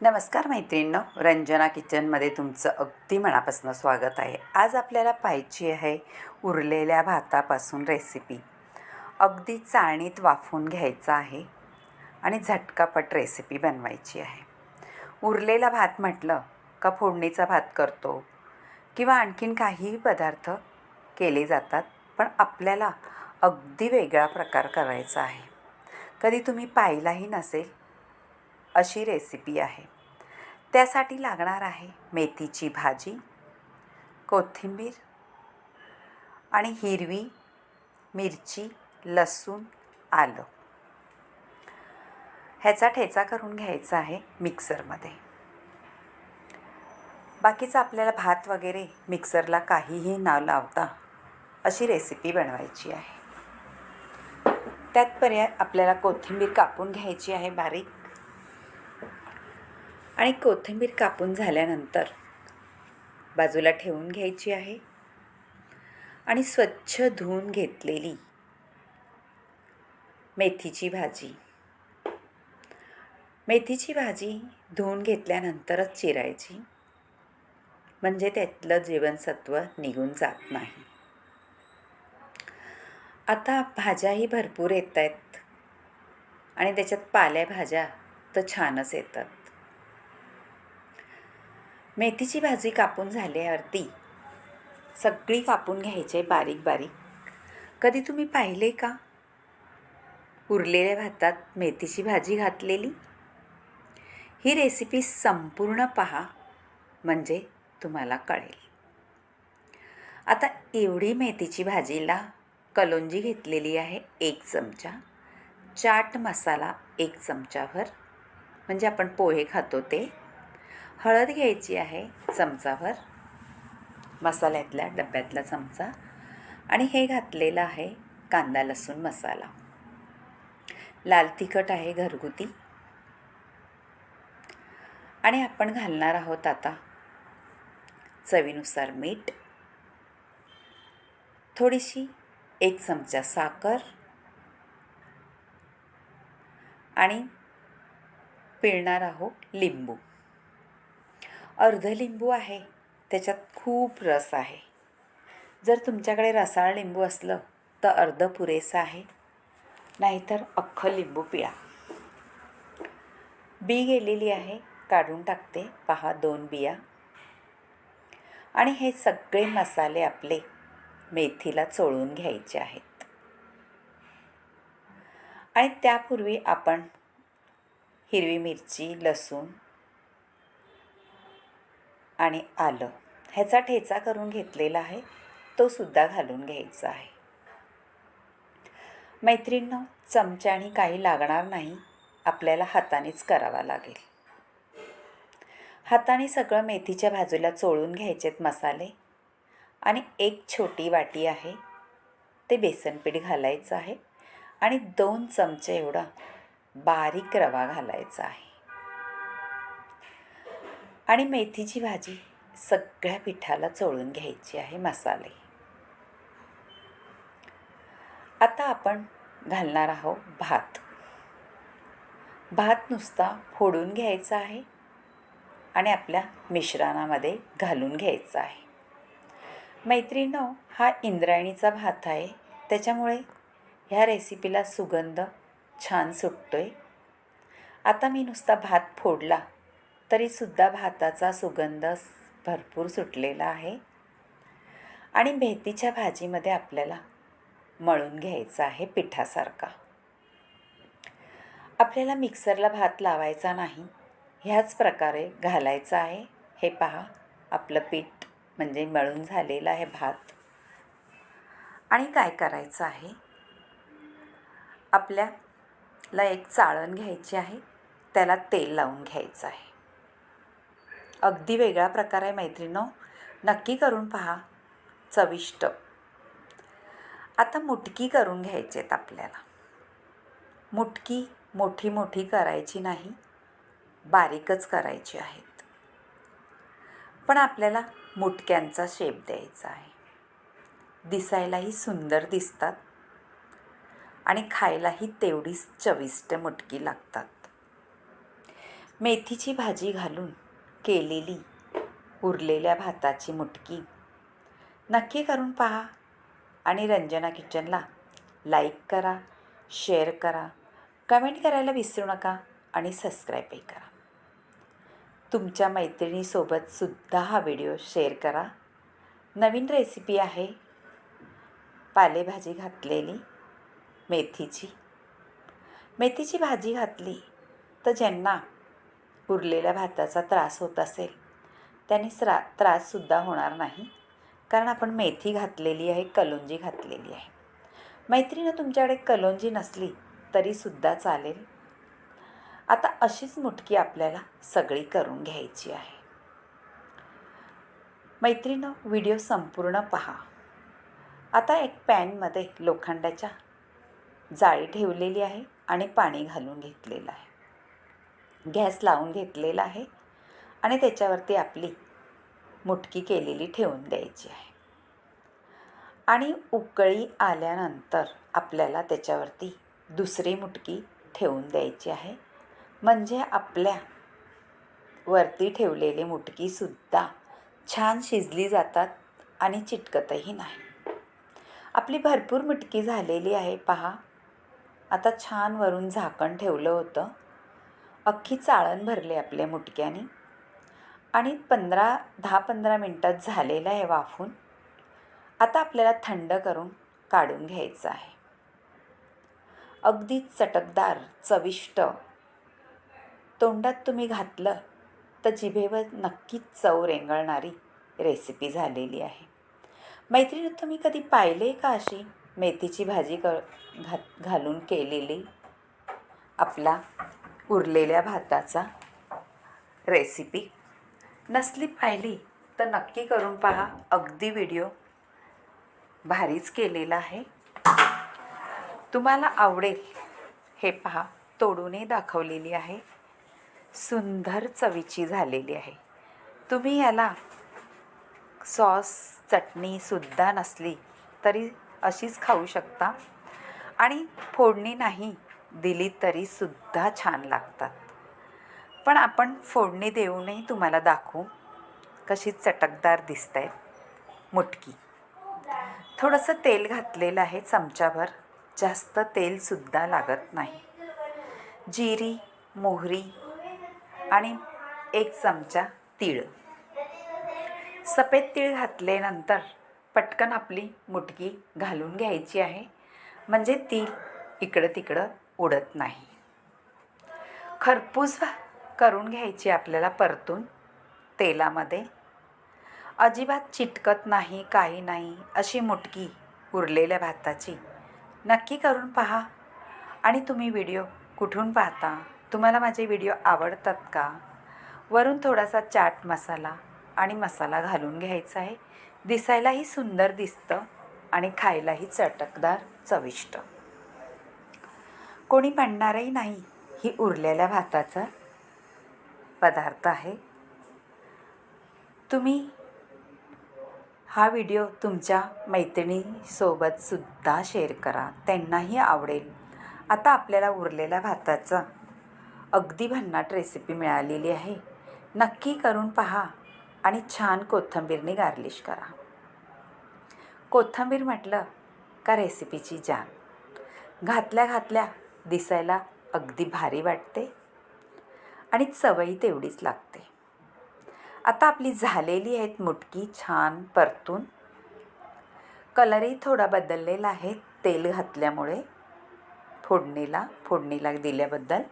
नमस्कार मैत्रिणींनो, रंजना किचनमध्ये तुमचं अगदी मनापासून स्वागत आहे. आज आपल्याला पाहायची आहे उरलेल्या भातापासून रेसिपी. अगदी चाळणीत वाफवून घ्यायचा आहे आणि झटकापट रेसिपी बनवायची आहे. उरलेला भात म्हटलं का फोडणीचा भात करतो किंवा आणखीन काहीही पदार्थ केले जातात, पण आपल्याला अगदी वेगळा प्रकार करायचा आहे. कधी तुम्ही पाहिलाही नसेल अशी रेसिपी आहे. त्यासाठी लागणार आहे मेथीची भाजी, कोथिंबीर आणि हिरवी मिरची, लसूण, आलं. ह्याचा ठेचा करून घ्यायचा आहे मिक्सरमध्ये. बाकीचं आपल्याला भात वगैरे मिक्सरला काहीही न लावता अशी रेसिपी बनवायची आहे. त्यात पर्याय आपल्याला कोथिंबीर कापून घ्यायची आहे बारीक. आणि कोथिंबीर कापून झाल्यानंतर बाजूला ठेवून घ्यायची आहे. आणि स्वच्छ धुवून घेतलेली मेथीची भाजी धुवून घेतल्यानंतरच चिरायची, म्हणजे त्यातलं जीवनसत्व निघून जात नाही. आता भाज्याही भरपूर येत आहेत आणि त्याच्यात पालेभाज्या तर छानच येतात. मेथीची भाजी कापून झाल्यावरती सगळी कापून घ्यायचे बारीक बारीक. कधी तुम्ही पाहिले का उरलेल्या भातात मेथीची भाजी घातलेली? ही रेसिपी संपूर्ण पहा, म्हणजे तुम्हाला कळेल. आता एवढी मेथीची भाजीला कलोंजी घेतलेली आहे 1 चमचा, चाट मसाला 1 चमचाभर, म्हणजे आपण पोहे खातो ते. हळद घ्यायची आहे चमचाभर, मसाल्यातल्या डब्यातला चमचा. आणि हे घातलेलं आहे कांदा लसूण मसाला. लाल तिखट आहे घरगुती. आणि आपण घालणार आहोत आता चवीनुसार मीठ, थोडीशी 1 चमचा साखर आणि पिळणार आहोत लिंबू. अर्ध लिंबू आहे, त्याच्यात खूप रस आहे. जर तुमच्याकडे रसाळ लिंबू असलं तर अर्ध पुरेसं आहे, नाहीतर अख्खं लिंबू पिळा. बी गेलेली आहे, काढून टाकते. पहा 2 बिया. आणि हे सगळे मसाले आपले मेथीला चोळून घ्यायचे आहेत. आणि त्यापूर्वी आपण हिरवी मिरची, लसूण आणि आलं ह्याचा ठेचा करून घेतलेला आहे, तो सुद्धा घालून घ्यायचा आहे. मैत्रिणींनो, चमच्याने काही लागणार नाही, आपल्याला हातानेच करावा लागेल. हाताने सगळं मेथीच्या भाजीला चोळून घ्यायचेत मसाले. आणि 1 छोटी वाटी आहे ते बेसन पीठ घालायचं आहे. आणि 2 चमचे एवढा बारीक रवा घालायचा आहे. आणि मेथीची भाजी सगळ्या पिठाला चोळून घ्यायची आहे मसाले. आता आपण घालणार आहोत भात नुसता फोडून घ्यायचा आहे आणि आपल्या मिश्रणामध्ये घालून घ्यायचा आहे. मैत्रिणींनो, हा इंद्रायणीचा भात आहे, त्याच्यामुळे ह्या रेसिपीला सुगंध छान सुटतोय. आता मी नुसता भात फोडला तरीसुद्धा भाताचा सुगंध भरपूर सुटलेला आहे. आणि मेथीच्या भाजीमध्ये आपल्याला मळून घ्यायचा आहे पिठासारखा. आपल्याला मिक्सरला भात लावायचा नाही, ह्याच प्रकारे घालायचा आहे. हे पहा, आपलं पीठ म्हणजे मळून झालेलं आहे भात. आणि काय करायचं आहे, आपल्याला एक चाळण घ्यायची आहे, त्याला तेल लावून घ्यायचं आहे. अगदी वेगळा प्रकार आहे मैत्रिणींनो, नक्की करून पहा, चविष्ट. आता मुटकी करून घ्यायची आहेत आपल्याला. मुटकी मोठी मोठी करायची नाही, बारीकच करायची आहेत. पण आपल्याला मुटक्यांचा शेप द्यायचा आहे. दिसायलाही सुंदर दिसतात आणि खायलाही तेवढीच चविष्ट मुटकी लागतात. मेथीची भाजी घालून केलेली उरलेल्या भाताची मुटकी नक्की करून पहा आणि रंजना किचनला लाईक करा, शेअर करा, कमेंट करायला विसरू नका आणि सबस्क्राईबही करा. तुमच्या मैत्रिणीसोबतसुद्धा हा व्हिडिओ शेअर करा. नवीन रेसिपी आहे पालेभाजी घातलेली मेथीची भाजी घातली तर ज्यांना उरलेल्या भाताचा त्रास होत असेल त्यांनी त्राससुद्धा होणार नाही, कारण आपण मेथी घातलेली आहे, कलोंजी घातलेली आहे. मैत्रिणीनं तुमच्याकडे कलोंजी नसली तरीसुद्धा चालेल. आता अशीच मुटकी आपल्याला सगळी करून घ्यायची आहे. मैत्रिणीनं व्हिडिओ संपूर्ण पहा. आता एक पॅनमध्ये लोखंडाच्या जाळी ठेवलेली आहे आणि पाणी घालून घेतलेलं आहे. गॅस लावून घेतलेला आहे आणि त्याच्यावरती आपली मुटकी केलेली ठेवून द्यायची आहे. आणि उकळी आल्यानंतर आपल्याला त्याच्यावरती दुसरी मुटकी ठेवून द्यायची आहे, म्हणजे आपल्या वरती ठेवलेली मुटकीसुद्धा छान शिजली जातात आणि चिटकतही नाही. आपली भरपूर मुटकी झालेली आहे पहा. आता छान वरून झाकण ठेवलं होतं, अख्खी चाळण भरले आपल्या मुटक्याने आणि 10-15 मिनटात झालेलं आहे वाफून. आता आपल्याला थंड करून काढून घ्यायचं आहे. अगदी चटकदार, चविष्ट, तोंडात तुम्ही घातलं तर जिभेवर नक्कीच चव रेंगाळणारी रेसिपी झालेली आहे. मैत्रिणी, तुम्ही कधी पाहिले का अशी मेथीची भाजी घालून केलेली आपला उरलेल्या भाताचा रेसिपी? नसली पाहिली तर नक्की करून पहा. अगदी व्हिडिओ भारीच केलेला आहे, तुम्हाला आवडेल. हे पहा, तोडूनही दाखवलेली आहे, सुंदर चवीची झालेली आहे. तुम्ही याला सॉस चटणीसुद्धा नसली तरी अशीच खाऊ शकता आणि फोडणी नाही दिली तरीसुद्धा छान लागतात. पण आपण फोडणी देऊनही तुम्हाला दाखवू कशी चटकदार दिसते मुटकी. थोडंसं तेल घातलेलं आहे, चमचाभर, जास्त तेलसुद्धा लागत नाही. जिरी, मोहरी आणि 1 चमचा तीळ, सफेद तीळ घातल्यानंतर पटकन आपली मुटकी घालून घ्यायची आहे, म्हणजे तीळ इकडं तिकडं उडत नाही. खरपूस करून घ्यायची आपल्याला परतून तेलामध्ये. अजिबात चिटकत नाही, काही नाही अशी मुटकी उरलेल्या भाताची नक्की करून पहा. आणि तुम्ही व्हिडिओ कुठून पाहता? तुम्हाला माझे व्हिडिओ आवडतात का? वरून थोडासा चाट मसाला आणि मसाला घालून घ्यायचा आहे. दिसायलाही सुंदर दिसतं आणि खायलाही चटकदार, चविष्ट. कोणी म्हणणारही नाही ही उरलेल्या भाताचा पदार्थ आहे. तुम्ही हा व्हिडिओ तुमच्या मैत्रिणीसोबतसुद्धा शेअर करा, त्यांनाही आवडेल. आता आपल्याला उरलेल्या भाताचा अगदी भन्नाट रेसिपी मिळालेली आहे. नक्की करून पहा आणि छान कोथिंबीरने गार्निश करा. कोथिंबीर म्हटलं का रेसिपीची जान. घातल्या दिसायला अगदी भारी वाटते आणि चवही तेवढीच लागते. आता आपली झालेली आहेत मुटकी छान परतून. कलरही थोडा बदललेला आहे तेल घातल्यामुळे, फोडणीला दिल्याबद्दल.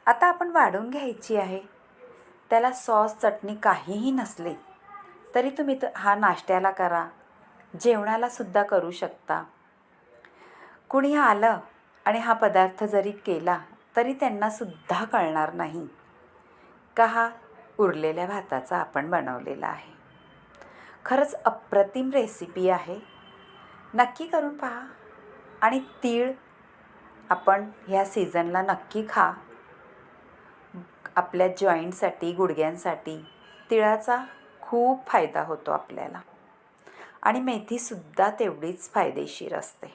आता आपण वाढून घ्यायची आहे. त्याला सॉस चटणी काहीही नसले तरी तुम्ही हा नाश्त्याला करा, जेवणालासुद्धा करू शकता. कुणी आलं आणि हा पदार्थ जरी केला तरी त्यांनासुद्धा कळणार नाही का हा उरलेल्या भाताचा आपण बनवलेला आहे. खरंच अप्रतिम रेसिपी आहे, नक्की करून पहा. आणि तीळ आपण ह्या सीझनला नक्की खा. आपल्या जॉईंटसाठी, गुडघ्यांसाठी तिळाचा खूप फायदा होतो आपल्याला. आणि मेथीसुद्धा तेवढीच फायदेशीर असते.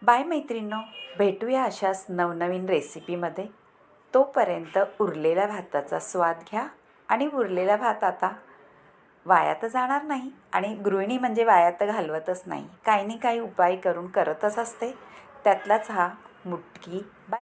बाय मैत्रिणींनो, भेटूया अशाच नवनवीन रेसिपीमध्ये. तोपर्यंत उरलेल्या भाताचा स्वाद घ्या आणि उरलेला भात आता वाया तर जाणार नाही आणि गृहिणी म्हणजे वाया तर घालवतच नाही, काही ना काही उपाय करून करतच असते. त्यातलाच हा मुटकी